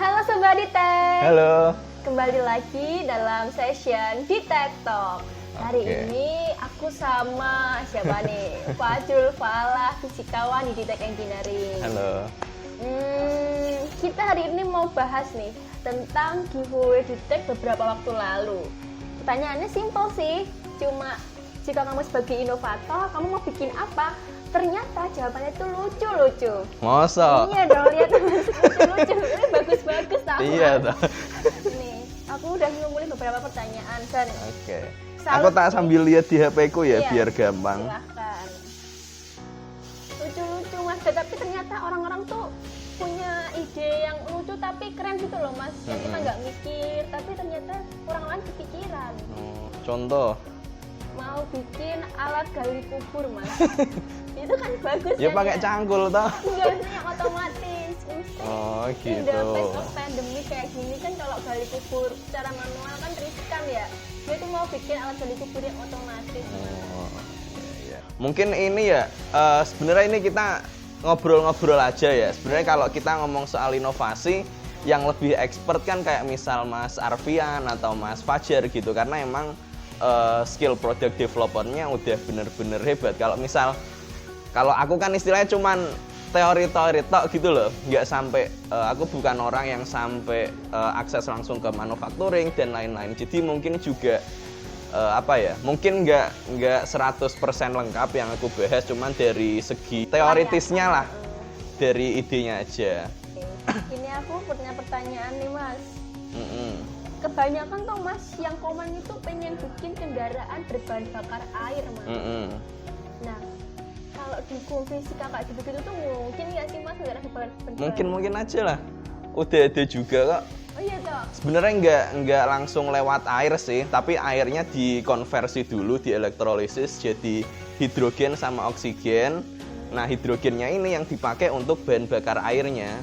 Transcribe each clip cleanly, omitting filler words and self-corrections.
Halo Sobat Ditek. Halo. Kembali lagi dalam session Ditek Talk. Hari ini aku sama siapa nih? Fajrul Falah, fisikawan di Ditek Engineering. Halo. Kita hari ini mau bahas nih tentang giveaway Ditek beberapa waktu lalu. Pertanyaannya simpel sih, cuma jika kamu sebagai inovator, kamu mau bikin apa? Ternyata jawabannya itu lucu-lucu. Masa? Iya dong, lihat lucu-lucu. Ini bagus-bagus tau. Iya toh. Nih, aku udah ngumpulin beberapa pertanyaan dan Oke. Aku tak sambil lihat di HP ku ya, iya, biar gampang. silahkan. Lucu-lucu Mas, tapi ternyata orang-orang tuh punya ide yang lucu tapi keren gitu loh Mas. Yang kita nggak mikir, tapi ternyata orang lain kepikiran. Contoh? Mau bikin alat gali kubur Mas. Itu kan bagus Ya kan, pakai ya? cangkul toh. Enggak, ini yang otomatis. Oh In the gitu. face of pandemic kayak gini kan, kalau gali kubur secara manual kan riskan ya. Dia tuh mau bikin alat gali kubur yang otomatis. Oh, iya. Mungkin ini ya, sebenarnya ini kita ngobrol-ngobrol aja ya. Sebenarnya kalau kita ngomong soal inovasi, yang lebih expert kan kayak misal Mas Arfian atau Mas Fajar gitu, karena emang skill product developernya udah bener-bener hebat. Kalau aku kan istilahnya cuman teori-teori tok gitu loh, nggak sampai aku bukan orang yang sampai akses langsung ke manufacturing dan lain-lain. Jadi mungkin juga mungkin nggak 100% lengkap yang aku bahas, cuman dari segi teoritisnya lah, dari idenya aja. Oke. Ini aku punya pertanyaan nih Mas. Kebanyakan tuh Mas yang komen itu pengen bikin kendaraan berbahan bakar air Mas. Nah, kalau di fisika kayak gitu-gitu tuh mungkin nggak sih Mas kendaraan berbahan Mungkin aja lah. Udah ada juga kok. Oh iya toh. Sebenarnya nggak langsung lewat air sih, tapi airnya dikonversi dulu, di elektrolisis jadi hidrogen sama oksigen. Nah, hidrogennya ini yang dipakai untuk bahan bakar airnya.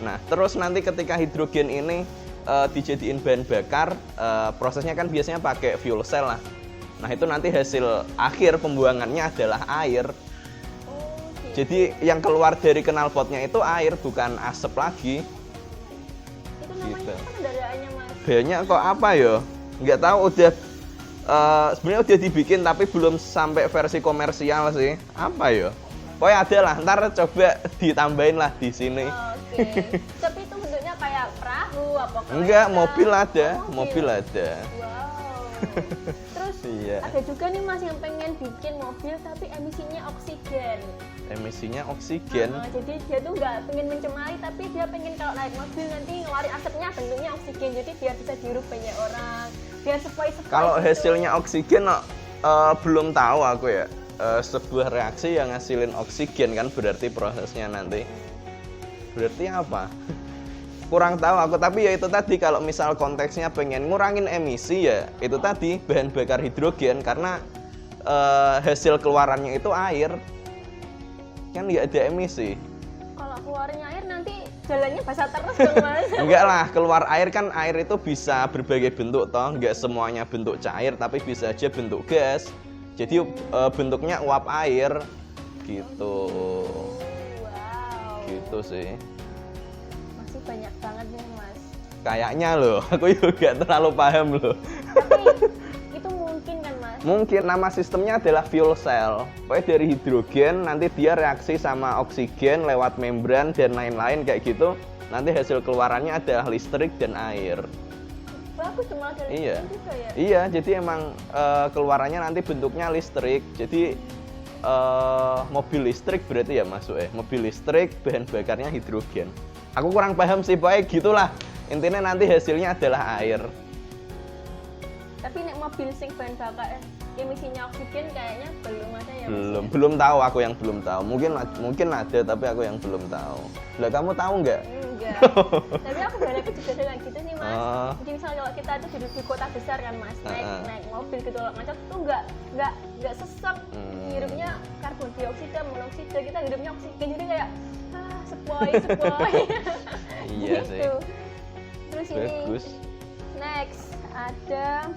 Nah, terus nanti ketika hidrogen ini dijadiin bahan bakar, prosesnya kan biasanya pakai fuel cell lah. Nah, itu nanti hasil akhir pembuangannya adalah air. Gitu. Jadi yang keluar dari knalpotnya itu air, bukan asap lagi. Itu namanya Gitu. apa kendaraannya Mas? Banyak kok, apa ya? Nggak tahu, udah sebenarnya udah dibikin tapi belum sampai versi komersial sih. Apa ya? Pokoknya ada lah, ntar coba ditambahin lah di sini. Oke. Tapi itu bentuknya kayak perahu apa kereta? Enggak, mobil ada, Oh, mobil ada. Wow. Terus Iya. ada juga nih Mas yang pengen bikin mobil tapi emisinya oksigen. Emisinya oksigen. Jadi dia tuh nggak pengen mencemari, tapi dia pengen kalau naik mobil nanti ngeluarin asapnya bentuknya oksigen. Jadi biar bisa dihirup banyak orang, biar sepoi-sepoi. Kalau gitu. hasilnya oksigen belum tahu aku ya. Sebuah reaksi yang ngasilin oksigen kan berarti prosesnya nanti. Berarti apa? Kurang tahu aku, tapi ya itu tadi, kalau misal konteksnya pengen ngurangin emisi ya itu tadi bahan bakar hidrogen, karena hasil keluarannya itu air. Kan nggak ada emisi. Kalau keluarnya air nanti jalannya basah terus dong Mas. Enggak lah, keluar air kan, air itu bisa berbagai bentuk toh, nggak semuanya bentuk cair tapi bisa aja bentuk gas. Jadi bentuknya uap air gitu. Wow. Gitu sih. Masih banyak banget nih Mas. Kayaknya loh, aku juga terlalu paham loh. Tapi itu mungkin kan Mas? Mungkin nama sistemnya adalah fuel cell. Pokoknya dari hidrogen nanti dia reaksi sama oksigen lewat membran dan lain-lain kayak gitu. Nanti hasil keluarannya adalah listrik dan air. Bagus cuma dari Iya. itu juga ya. Iya, jadi emang keluarannya nanti bentuknya listrik. Jadi mobil listrik berarti ya masuk ya. Mobil listrik bahan bakarnya hidrogen. Aku kurang paham sih, baik gitulah. Intinya nanti hasilnya adalah air. Tapi nek mobil sing bahan bakar emisinya oksigen kayaknya belum ada ya Mas? Belum tahu, aku yang belum tahu. Mungkin ada tapi aku yang belum tahu. Lah kamu tahu nggak? Enggak. Tapi aku balik juga dengan gitu sih Mas. Jadi misalnya kalau kita itu duduk di kota besar kan Mas, naik mobil gitu loh, macet tuh nggak sesek. Hirupnya karbon dioksida, monoksida, kita hidupnya oksigen, jadi kayak sepoi. Iya gitu. sih. Terus Bagus. ini next ada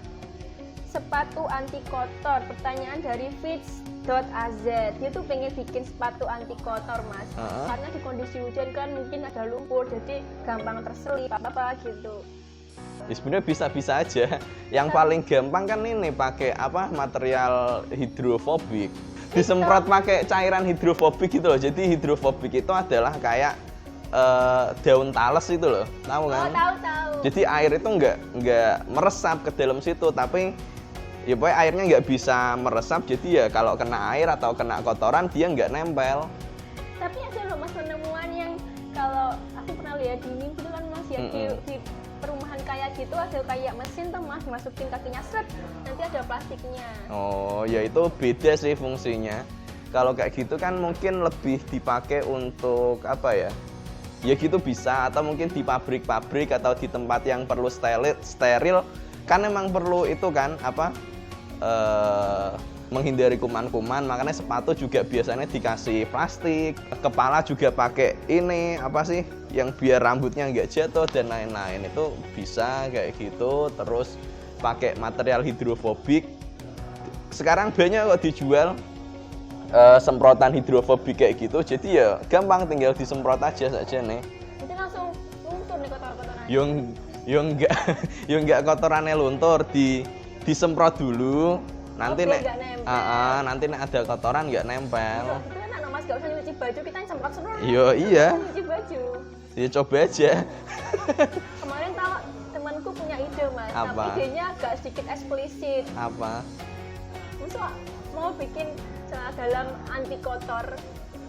sepatu anti kotor. Pertanyaan dari Fitz.az. Dia tuh pengen bikin sepatu anti kotor, Mas. Karena di kondisi hujan kan mungkin ada lumpur, jadi gampang terselip apa gitu. Ya, sebenarnya bisa-bisa aja. Yang paling gampang kan ini pakai apa? Material hidrofobik. Disemprot pakai cairan hidrofobik gitu loh. Jadi hidrofobik itu adalah kayak daun tales itu loh, tahu kan? Oh, tahu. Jadi air itu nggak meresap ke dalam situ, tapi ya pokoknya airnya nggak bisa meresap. Jadi ya kalau kena air atau kena kotoran dia nggak nempel. Tapi ada loh Mas penemuan yang kalau aku pernah lihat di mimpi itu kan Mas ya di perumahan kayak gitu ada kayak mesin tuh Mas, masukin kakinya set, nanti ada plastiknya. Oh ya itu beda sih fungsinya. Kalau kayak gitu kan mungkin lebih dipakai untuk apa ya? Ya gitu bisa, atau mungkin di pabrik-pabrik atau di tempat yang perlu steril kan emang perlu itu kan apa menghindari kuman-kuman, makanya sepatu juga biasanya dikasih plastik, kepala juga pakai ini apa sih yang biar rambutnya nggak jatuh dan lain-lain, itu bisa kayak gitu. Terus pakai material hidrofobik, sekarang banyak kok dijual semprotan hidrofobik kayak gitu, jadi ya gampang tinggal disemprot aja saja nih. Itu langsung luntur nih kotor-kotoran. Yang enggak kotorannya luntur, disemprot dulu, nanti nek nanti nek ada kotoran nggak nempel. Itu kan Mas gak usah nyuci baju, kita yang semprot semprot. Iya. Nyuci baju. Ya coba aja. Kemarin tahu temanku punya ide Mas, Apa? tapi idenya agak sedikit eksplisit. Apa? Masa mau bikin celana dalam anti kotor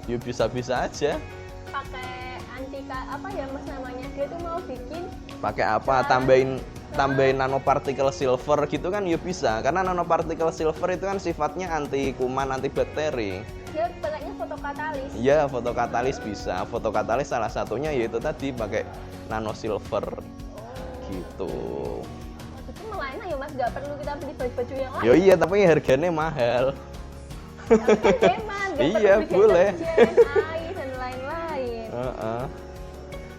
Ya bisa-bisa aja. pakai anti apa ya Mas namanya, dia tuh mau bikin Pakai apa? Tambahin nanopartikel silver gitu kan ya bisa. Karena nanopartikel silver itu kan sifatnya anti kuman, anti bakteri. dia pakainya fotokatalis. Iya, fotokatalis bisa. Fotokatalis salah satunya yaitu tadi pakai nano silver. Gitu. Itu malah enak ya Mas, nggak perlu kita beli baju-baju yang lain. Yo iya, tapi harganya mahal. Kan hemat, nggak Iya, perlu beli boleh. deterjen, air dan lain-lain.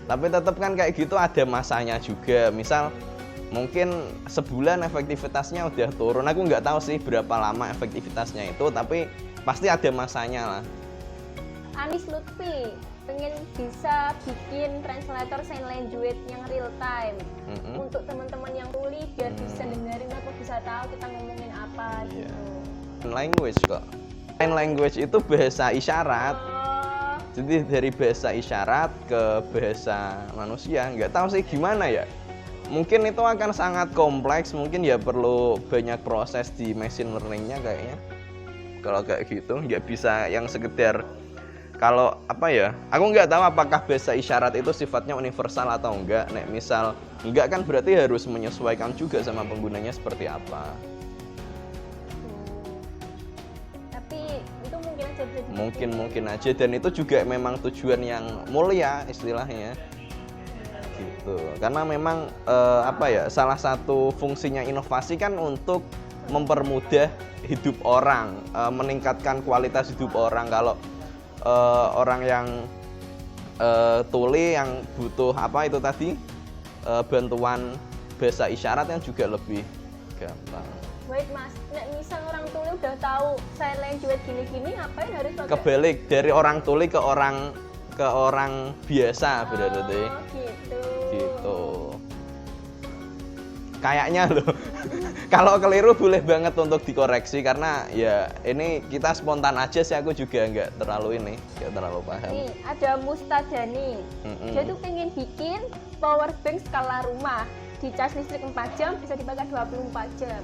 Tapi tetap kan kayak gitu ada masanya juga. Misal mungkin sebulan efektivitasnya udah turun. Aku nggak tahu sih berapa lama efektivitasnya itu, tapi pasti ada masanya lah. Anis Lutfi pengen bisa bikin translator sign language yang real time untuk teman-teman yang tuli biar bisa dengerin atau bisa tahu kita ngomongin apa gitu. Language kok. Sign language itu bahasa isyarat. Oh, Jadi dari bahasa isyarat ke bahasa manusia. Nggak tahu sih gimana ya. Mungkin itu akan sangat kompleks, mungkin ya perlu banyak proses di machine learning-nya kayaknya. Kalau kayak gitu nggak bisa yang sekedar, kalau apa ya, aku nggak tahu apakah bahasa isyarat itu sifatnya universal atau enggak. Nek misal enggak kan berarti harus menyesuaikan juga sama penggunanya seperti apa. tapi itu mungkin aja bisa dibikin. Mungkin aja, dan itu juga memang tujuan yang mulia istilahnya gitu. Karena memang apa ya, salah satu fungsinya inovasi kan untuk mempermudah hidup orang, meningkatkan kualitas hidup orang. Kalau orang yang tuli yang butuh apa itu tadi bantuan bahasa isyarat yang juga lebih gampang. Wait Mas, nek misal orang tuli udah tahu sign language gini-gini, ngapain harus pakai? Kebalik dari orang tuli ke orang biasa berarti. Oh, gitu. Gitu. Kayaknya loh. Kalau keliru boleh banget untuk dikoreksi, karena ya ini kita spontan aja sih, aku juga nggak terlalu paham. Nih, ada Mustadani. Dia tuh pengen bikin power bank skala rumah. Dicas listrik 4 jam, bisa dipakai 24 jam.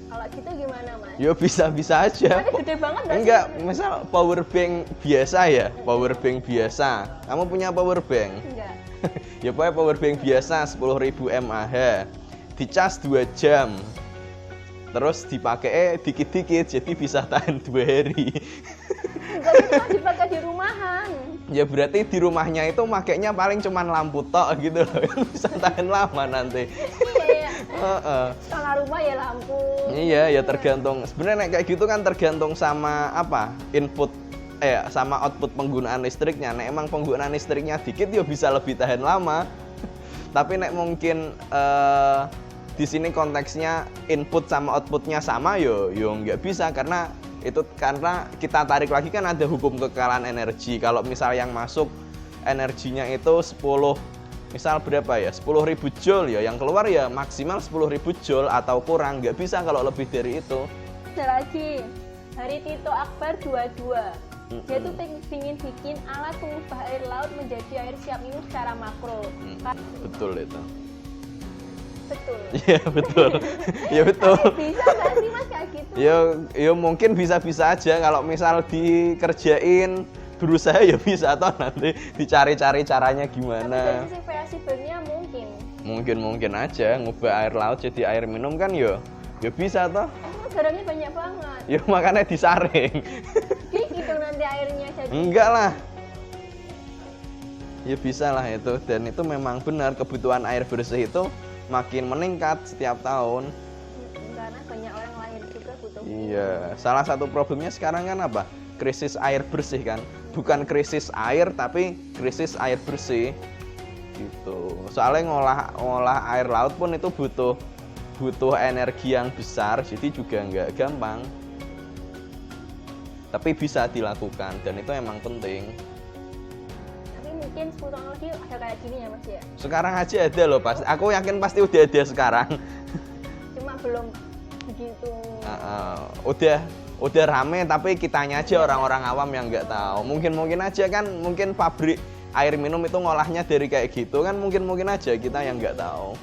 Kalau gitu gimana Mas? Ya bisa-bisa aja. Tapi gede banget nggak sih? Enggak, misal power bank biasa ya, power bank biasa. Kamu punya power bank? Enggak. Ya pokoknya power bank biasa 10.000 mAh. Dicas 2 jam. Terus dipakai dikit-dikit, jadi bisa tahan 2 hari. Enggak bisa dipakai di rumahan. Ya berarti di rumahnya itu makainya paling cuman lampu tok gitu loh. Bisa tahan lama nanti. Iya. Skala rumah ya lampu. Iya, ya tergantung. Sebenarnya kayak gitu kan tergantung sama apa? Input sama output penggunaan listriknya. Nek emang penggunaan listriknya dikit ya bisa lebih tahan lama. Tapi nek mungkin di sini konteksnya input sama outputnya sama, yo nggak bisa karena kita tarik lagi kan ada hukum kekalahan energi. Kalau misal yang masuk energinya itu 10, misal berapa ya, 10.000 joule ya, yang keluar ya maksimal 10.000 joule atau kurang, nggak bisa kalau lebih dari itu. Ada lagi, dari Tito Akbar 22. Dia tuh ingin bikin alat pengubah air laut menjadi air siap minum secara makro. Betul itu. Betul. Iya betul. Ya betul. Bisa nggak sih Mas kayak gitu? Ya mungkin bisa-bisa aja kalau misal dikerjain, berusaha ya bisa, atau nanti dicari-cari caranya gimana. Tapi dari sisi reversible-nya Mungkin aja ngubah air laut jadi air minum kan ya bisa toh. Garamnya banyak banget. Ya makanya disaring. Gitu nanti airnya jadi. Enggak lah. Ya bisa lah itu, dan itu memang benar kebutuhan air bersih itu makin meningkat setiap tahun. Karena banyak orang lahir juga butuh. Iya, salah satu problemnya sekarang kan apa? Krisis air bersih kan. Bukan krisis air tapi krisis air bersih. Gitu. Soalnya ngolah air laut pun itu butuh energi yang besar, jadi juga nggak gampang. Tapi bisa dilakukan dan itu emang penting. Tapi mungkin 10 tahun lagi ada kayak gini ya Mas ya? Sekarang aja ada loh, aku yakin pasti udah ada sekarang. Cuma belum begitu. Udah rame tapi kitanya aja orang-orang awam yang nggak tahu. Mungkin aja kan, mungkin pabrik air minum itu ngolahnya dari kayak gitu kan, mungkin aja kita yang nggak tahu.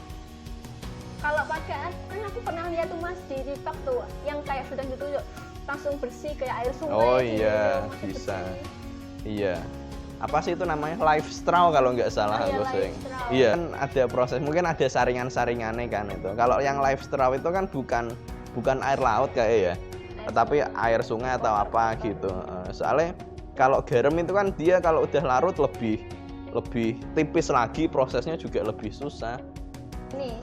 Kalau pakai, kan aku pernah lihat tuh Mas di TikTok tuh, yang kayak sudah gitu langsung bersih kayak air sungai. Oh gitu, iya, bisa. Bersih. Iya. Apa sih itu namanya? Live straw kalau nggak salah aku sering. Iya, kan ada proses, mungkin ada saringan-saringannya kan itu. Kalau yang live straw itu kan bukan air laut kayak ya, tapi air sungai atau apa gitu. Soalnya kalau garam itu kan dia kalau udah larut lebih tipis lagi, prosesnya juga lebih susah. Nih,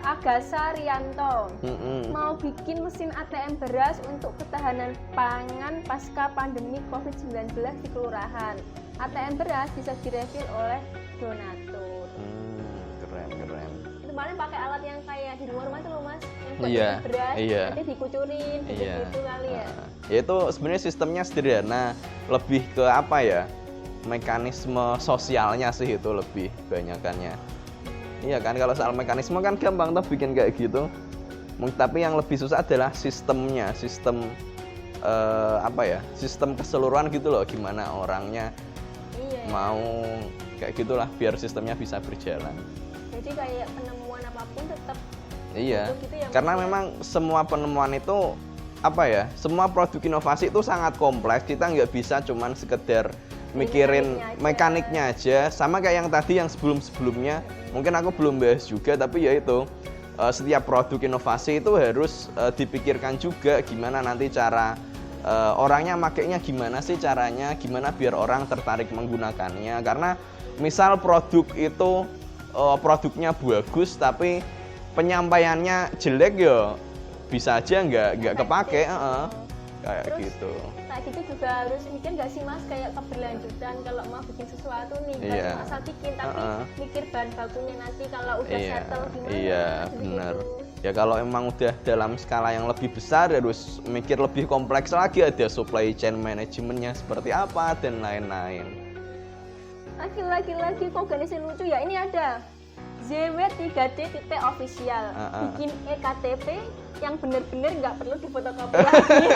Agasa Rianto mau bikin mesin ATM beras untuk ketahanan pangan pasca pandemi COVID-19 di kelurahan. ATM beras bisa direfill oleh donatur. Keren. Itu paling pakai alat yang kayak di rumah itu loh Mas, yang buat Iya, beras, iya. nanti dikucurin, gitu kali ya. Ya itu sebenarnya sistemnya sederhana, lebih ke apa ya? Mekanisme sosialnya sih itu lebih banyakannya. Iya kan, kalau soal mekanisme kan gampang tuh bikin kayak gitu. Tapi yang lebih susah adalah sistemnya, sistem sistem keseluruhan gitu loh, gimana orangnya mau kayak gitulah biar sistemnya bisa berjalan. Jadi kayak penemuan apapun tetap iya, gitu ya, karena memang semua penemuan itu semua produk inovasi itu sangat kompleks. Kita nggak bisa cuman sekedar mikirin mekaniknya aja. Sama kayak yang tadi yang sebelumnya mungkin aku belum bahas juga, tapi ya itu setiap produk inovasi itu harus dipikirkan juga gimana nanti cara orangnya makainya, gimana sih caranya, gimana biar orang tertarik menggunakannya. Karena misal produk itu produknya bagus tapi penyampaiannya jelek, ya bisa aja nggak kepake. Kayak terus, gitu. Kayak gitu juga harus mikir nggak sih Mas, kayak keberlanjutan kalau mau bikin sesuatu nih, bukan asal bikin tapi mikir bahan bakunya nanti kalau udah settle gimana. Iya, benar. Ya kalau emang udah dalam skala yang lebih besar harus mikir lebih kompleks lagi, ada supply chain manajemennya seperti apa dan lain-lain. Lagi kok organisasi lucu ya, ini ada ZW3D official bikin EKTP yang bener-bener nggak perlu difotokopi lagi.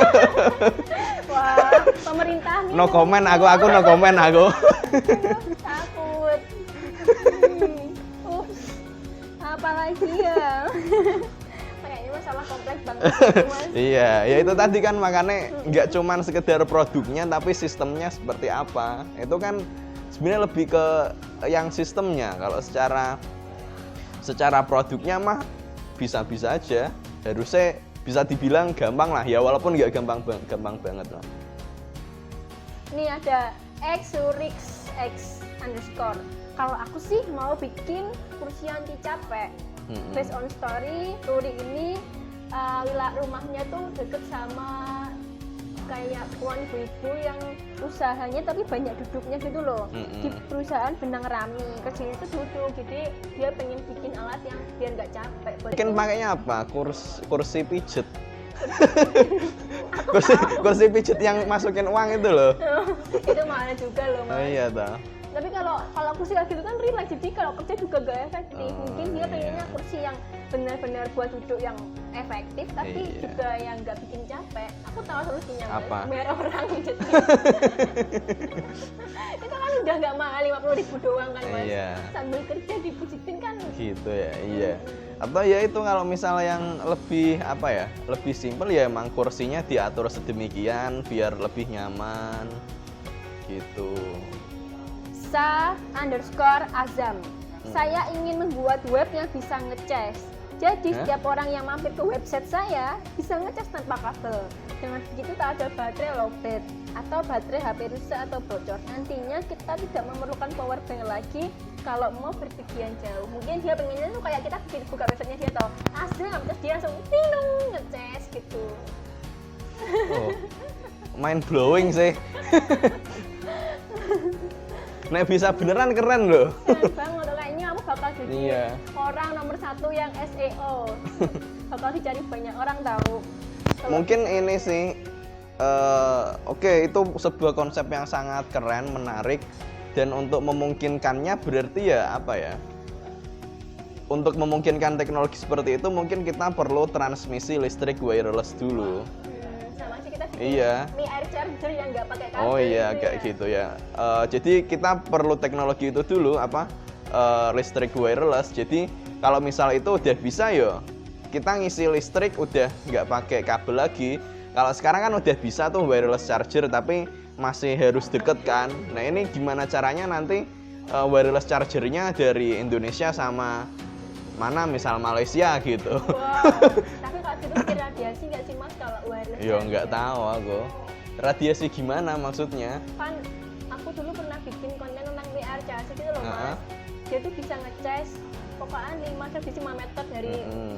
Wah, pemerintah nih. No comment aku no comment aku. Takut. Ups. Apalagi ya. Kayaknya masalah kompleks banget Mas. Iya, ya itu tadi kan makanya nggak cuman sekedar produknya tapi sistemnya seperti apa. Itu kan sebenarnya lebih ke yang sistemnya. Kalau secara produknya mah bisa-bisa aja. Harusnya bisa dibilang gampang lah ya, walaupun nggak gampang banget lah. Ini ada Xurix X_. Kalau aku sih mau bikin kursi anti capek. Based on story, Ruri ini rumahnya tuh deket sama kayak puan ibu-ibu yang usahanya tapi banyak duduknya gitu loh. Di perusahaan benang rami kerjanya itu duduk, jadi dia pengen bikin alat yang biar nggak capek. Mungkin pakainya apa? Kursi pijet. kursi pijet yang masukin uang itu loh. Itu mahal juga loh Mas. Oh iya toh. Tapi kalau kursi kayak gitu kan relax, jadi kalau kerja juga gak efektif. Mungkin dia pengennya kursi yang benar-benar buat duduk yang efektif, tapi juga yang nggak bikin capek. Aku tahu solusinya Mas. Apa? Biar orang jadi. Itu kan udah nggak mahal 50.000 doang kan Mas. Iya. Sambil kerja dipujitin kan. Gitu ya, iya. Atau ya itu kalau misalnya yang lebih apa ya, lebih simpel ya emang kursinya diatur sedemikian biar lebih nyaman gitu. Sa_Azam. Saya ingin membuat web yang bisa ngecas. Jadi setiap orang yang mampir ke website saya bisa ngecas tanpa kabel. Dengan begitu tak ada baterai lowbat atau baterai HP rusak atau bocor. Nantinya kita tidak memerlukan power bank lagi kalau mau berpergian jauh. Mungkin dia pengennya tuh kayak kita buka websitenya dia tahu Azam, terus dia langsung tinung ngecas gitu. Oh, mind blowing sih. Nek bisa beneran keren loh. Keren banget, kayaknya aku bakal jadi Iya. orang nomor 1 yang SEO. Bakal dicari banyak orang tahu. Mungkin ini sih, oke, itu sebuah konsep yang sangat keren, menarik, dan untuk memungkinkannya berarti ya apa ya? Untuk memungkinkan teknologi seperti itu mungkin kita perlu transmisi listrik wireless dulu. Sama sih kita bikin Iya. Mi air charger yang nggak pakai kabel. Oh iya, gitu kayak ya. gitu ya. Jadi kita perlu teknologi itu dulu, listrik wireless. Jadi kalau misal itu udah bisa ya, kita ngisi listrik udah nggak pakai kabel lagi. Kalau sekarang kan udah bisa tuh wireless charger, tapi masih harus deket kan. Nah ini gimana caranya nanti wireless chargernya dari Indonesia sama mana misal Malaysia gitu. Wow. Tapi kalau gitu bikin radiasi nggak sih Mas kalau wireless? Yo charger? nggak tahu aku. Radiasi gimana maksudnya? Kan aku dulu pernah bikin konten tentang VR charger gitu loh Heeh. Mas. Dia tuh bisa ngecas pokoknya 5 meter dari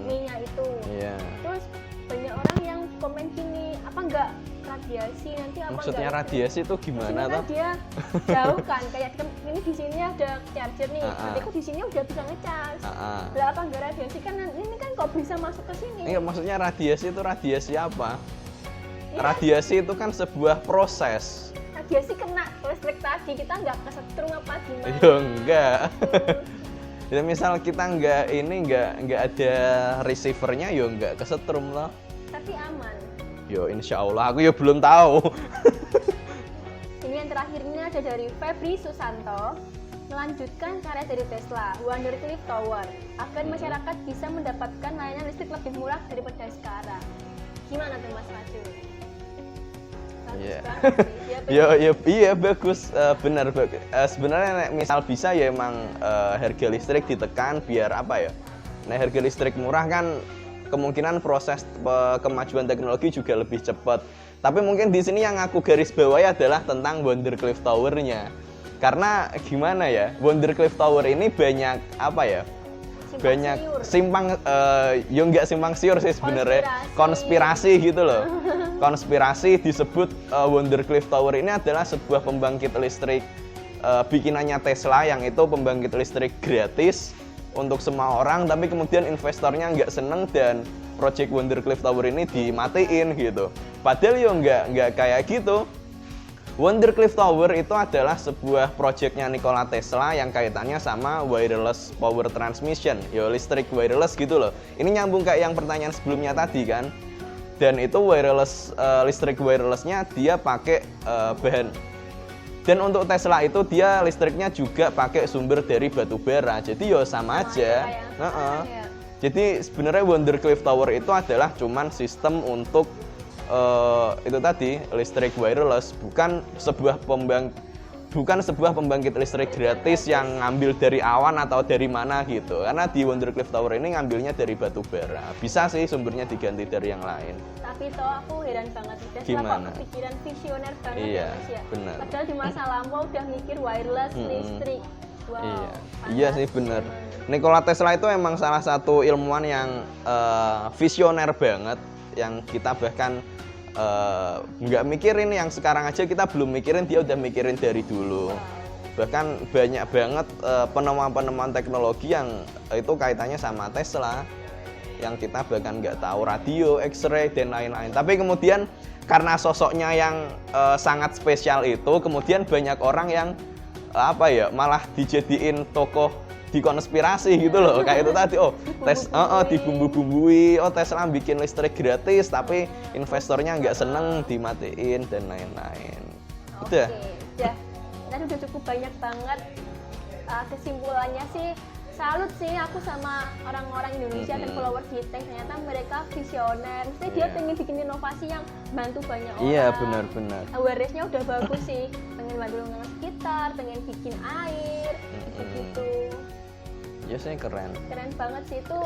minyak itu. Iya. Terus banyak orang yang komen gini, apa enggak radiasi nanti apa Maksudnya enggak radiasi itu gimana Maksudnya tuh? kan dia jauh kan, kayak ini di sini ada charger nih, Ah, ah. nanti aku di sini udah bisa ngecas. Ah. Lah apa enggak radiasi kan ini kan kok bisa masuk ke sini? Iya, maksudnya radiasi itu radiasi apa? Iya. Radiasi itu kan sebuah proses. Radiasi kena listrik tadi, kita enggak kesetrum apa gimana? Ya enggak. Tuh. Ya misal kita enggak ada receivernya, ya enggak kesetrum loh. Tapi aman. Yo insya Allah, aku ya belum tahu. Ini yang terakhirnya ada dari Febri Susanto. Melanjutkan karya dari Tesla, Wondercliff Tower, agar masyarakat bisa mendapatkan layanan listrik lebih murah daripada sekarang. Gimana tuh Mas Raju? Bagus Iya. banget sih. Dia pengen- Iya bagus, benar. Sebenarnya nek misal bisa ya emang harga listrik ditekan biar apa ya? Nah harga listrik murah kan kemungkinan proses kemajuan teknologi juga lebih cepat. Tapi mungkin di sini yang aku garis bawahi adalah tentang Wondercliff Tower-nya. Karena gimana ya? Wondercliff Tower ini banyak apa ya? simpang Banyak siur. ya nggak simpang siur sih sebenarnya, konspirasi gitu loh. Konspirasi disebut Wondercliff Tower ini adalah sebuah pembangkit listrik bikinannya Tesla yang itu pembangkit listrik gratis untuk semua orang, tapi kemudian investornya nggak seneng dan project Wondercliff Tower ini dimatiin gitu. Padahal ya nggak kayak gitu. Wondercliff Tower itu adalah sebuah projectnya Nikola Tesla yang kaitannya sama wireless power transmission, ya listrik wireless gitu loh. Ini nyambung kayak yang pertanyaan sebelumnya tadi kan. Dan itu listrik wirelessnya dia pakai bahan. Dan untuk Tesla itu dia listriknya juga pakai sumber dari batu bara. Jadi ya sama aja. Kayak ya. Jadi sebenarnya Wondercliff Tower itu adalah cuman sistem untuk itu tadi listrik wireless, bukan sebuah pembangkit listrik gratis yang ngambil dari awan atau dari mana gitu. Karena di Wondercliff Tower ini ngambilnya dari batu bara. Bisa sih sumbernya diganti dari yang lain. Tapi toh aku heran banget Tesla Gimana? kok kepikiran visioner banget Iya, ya Mas ya. benar. Padahal di masa lampau udah mikir wireless listrik. Wow. Iya sih bener. Nikola Tesla itu emang salah satu ilmuwan yang visioner banget, yang kita bahkan nggak mikirin yang sekarang aja, kita belum mikirin, dia udah mikirin dari dulu. Bahkan banyak banget penemuan-penemuan teknologi yang itu kaitannya sama Tesla, yang kita bahkan nggak tahu, radio, X-ray dan lain-lain. Tapi kemudian karena sosoknya yang sangat spesial itu, kemudian banyak orang yang malah dijadiin tokoh dikonspirasi gitu loh. Kayak itu tadi, dibumbu-bumbui, Tesla bikin listrik gratis tapi investornya nggak seneng, dimatiin dan lain-lain. Udah. Tadi udah cukup banyak banget. Kesimpulannya sih salut sih aku sama orang-orang Indonesia dan followers Gitek, ternyata mereka visioner. Maksudnya dia pengen bikin inovasi yang bantu banyak orang. Iya, benar-benar. Awareness-nya udah bagus sih. Pengen bantu lingkungan sekitar, pengen bikin air, gitu. Ya sih keren. Keren banget sih itu.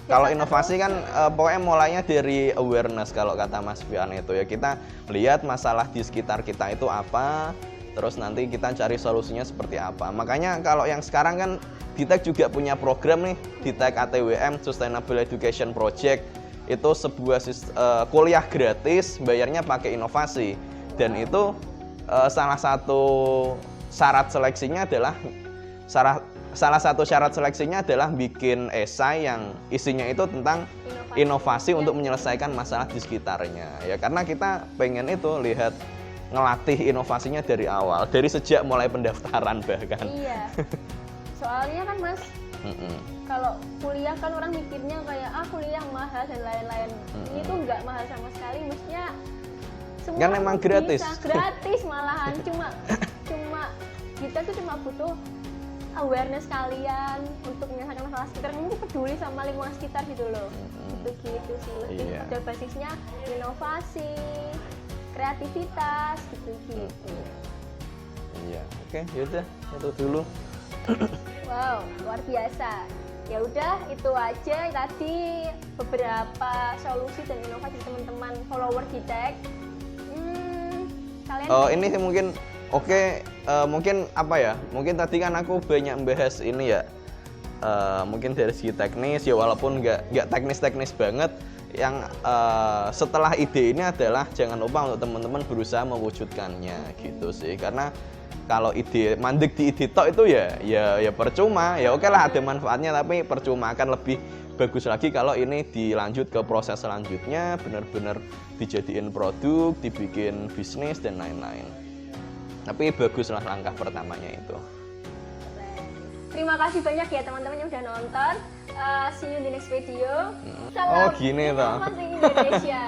Kalau inovasi kan pokoknya mulainya dari awareness kalau kata Mas Fian itu ya. Kita lihat masalah di sekitar kita itu apa, terus nanti kita cari solusinya seperti apa. Makanya kalau yang sekarang kan Gitek juga punya program nih, Gitek ATWM Sustainable Education Project. Itu sebuah kuliah gratis, bayarnya pakai inovasi. Dan itu salah satu syarat seleksinya adalah bikin esai yang isinya itu tentang inovasi untuk menyelesaikan masalah di sekitarnya. Ya karena kita pengen itu lihat ngelatih inovasinya dari awal, dari sejak mulai pendaftaran bahkan. Iya. Soalnya kan Mas, kalau kuliah kan orang mikirnya kayak kuliah mahal dan lain-lain. Ini tuh nggak mahal sama sekali, maksudnya semua kan emang gratis. Gratis malahan. Cuma kita tuh cuma butuh awareness kalian untuk menyelesaikan masalah sekitar. Kamu peduli sama lingkungan sekitar gitu loh. Gitu sih. Lebih pada basisnya inovasi, kreativitas gitu. Iya, oke, yaudah itu dulu. Wow, luar biasa. Ya udah, itu aja tadi beberapa solusi dan inovasi teman-teman follower Gitek. Kalian ini sih mungkin mungkin mungkin tadi kan aku banyak membahas ini ya, mungkin dari segi teknis ya, walaupun nggak teknis banget. Yang setelah ide ini adalah jangan lupa untuk teman-teman berusaha mewujudkannya gitu sih, karena kalau ide mandek di ide tok itu ya percuma. Ya oke lah, ada manfaatnya tapi percuma. Akan lebih bagus lagi kalau ini dilanjut ke proses selanjutnya, benar-benar dijadiin produk, dibikin bisnis dan lain-lain. Tapi baguslah langkah pertamanya itu. Terima kasih banyak ya teman-teman yang udah nonton. See you in the next video. Salam gini toh. inovasi Indonesia.